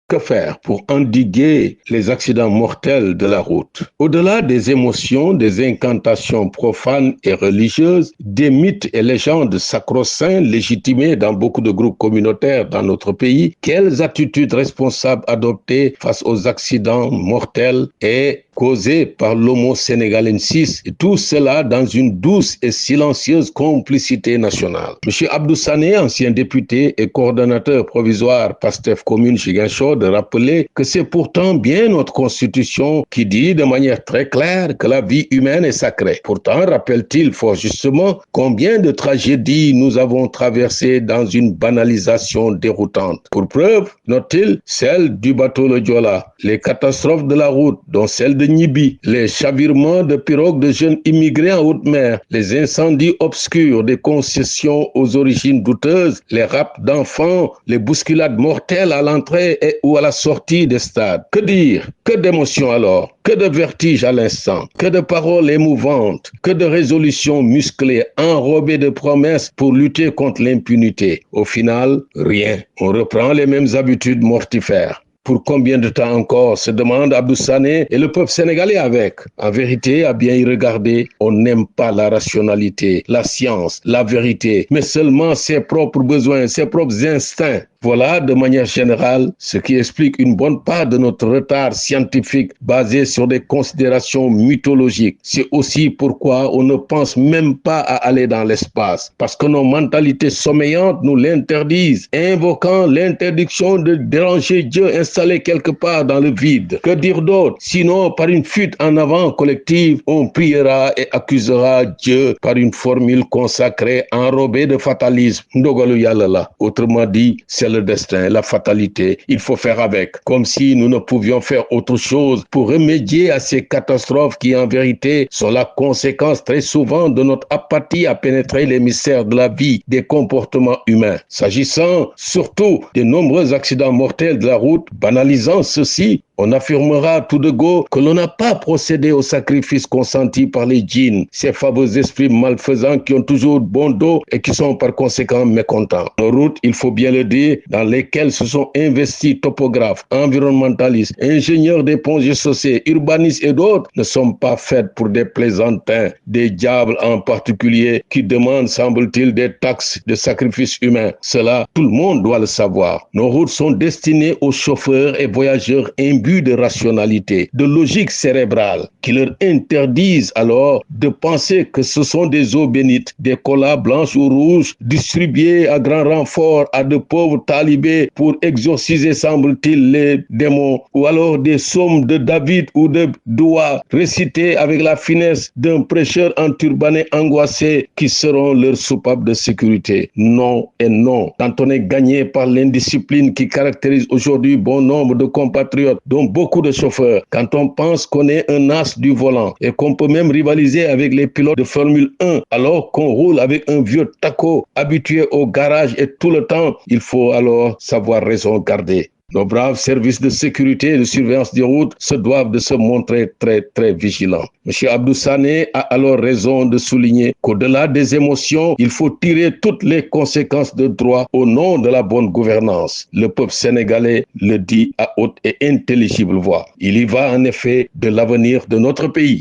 Que faire pour endiguer les accidents mortels de la route? Au-delà des émotions, des incantations profanes et religieuses, des mythes et légendes sacro-saints légitimés dans beaucoup de groupes communautaires dans notre pays, quelles attitudes responsables adopter face aux accidents mortels et causés par l'homo sénégalensis, et tout cela dans une douce et silencieuse complicité nationale. M. Abdou Sané, ancien député et coordonnateur provisoire PASTEF commune Ziguinchor, de rappeler que c'est pourtant bien notre constitution qui dit de manière très claire que la vie humaine est sacrée. Pourtant, rappelle-t-il fort justement combien de tragédies nous avons traversées dans une banalisation déroutante. Pour preuve, note-t-il, celle du bateau Le Joola, les catastrophes de la route, dont celle de Nibi, les chavirements de pirogues de jeunes immigrés en haute mer, les incendies obscurs des concessions aux origines douteuses, les rapts d'enfants, les bousculades mortelles à l'entrée et ou à la sortie des stades. Que dire? Que d'émotions alors? Que de vertige à l'instant? Que de paroles émouvantes? Que de résolutions musclées, enrobées de promesses pour lutter contre l'impunité? Au final, rien. On reprend les mêmes habitudes mortifères. Pour combien de temps encore, se demande Abdou Sané et le peuple sénégalais avec. En vérité, à bien y regarder, on n'aime pas la rationalité, la science, la vérité, mais seulement ses propres besoins, ses propres instincts. Voilà, de manière générale, ce qui explique une bonne part de notre retard scientifique basé sur des considérations mythologiques. C'est aussi pourquoi on ne pense même pas à aller dans l'espace, parce que nos mentalités sommeillantes nous l'interdisent, invoquant l'interdiction de déranger Dieu installé quelque part dans le vide. Que dire d'autre? Sinon, par une fuite en avant collective, on priera et accusera Dieu par une formule consacrée enrobée de fatalisme. Ndogalu Yalala. Autrement dit, c'est le destin, la fatalité, il faut faire avec, comme si nous ne pouvions faire autre chose pour remédier à ces catastrophes qui en vérité sont la conséquence très souvent de notre apathie à pénétrer les mystères de la vie, des comportements humains. S'agissant surtout des nombreux accidents mortels de la route, banalisant ceci, on affirmera tout de go que l'on n'a pas procédé au sacrifice consenti par les djinns, ces fameux esprits malfaisants qui ont toujours bon dos et qui sont par conséquent mécontents. Nos routes, il faut bien le dire, dans lesquelles se sont investis topographes, environnementalistes, ingénieurs des ponts et chaussées, urbanistes et d'autres, ne sont pas faites pour des plaisantins, des diables en particulier, qui demandent, semble-t-il, des taxes de sacrifice humain. Cela, tout le monde doit le savoir. Nos routes sont destinées aux chauffeurs et voyageurs imbus de rationalité, de logique cérébrale, qui leur interdisent alors de penser que ce sont des eaux bénites, des colas blanches ou rouges distribuées à grand renfort à de pauvres talibés pour exorciser, semble-t-il, les démons, ou alors des psaumes de David ou de Doua récités avec la finesse d'un prêcheur enturbané angoissé qui seront leurs soupapes de sécurité. Non et non. Quand on est gagné par l'indiscipline qui caractérise aujourd'hui bon nombre de compatriotes, dont beaucoup de chauffeurs, quand on pense qu'on est un as du volant et qu'on peut même rivaliser avec les pilotes de Formule 1 alors qu'on roule avec un vieux taco habitué au garage et tout le temps, il faut alors savoir raison garder. Nos braves services de sécurité et de surveillance des routes se doivent de se montrer très vigilants. M. Abdou Sané a alors raison de souligner qu'au-delà des émotions, il faut tirer toutes les conséquences de droit au nom de la bonne gouvernance. Le peuple sénégalais le dit à haute et intelligible voix. Il y va en effet de l'avenir de notre pays.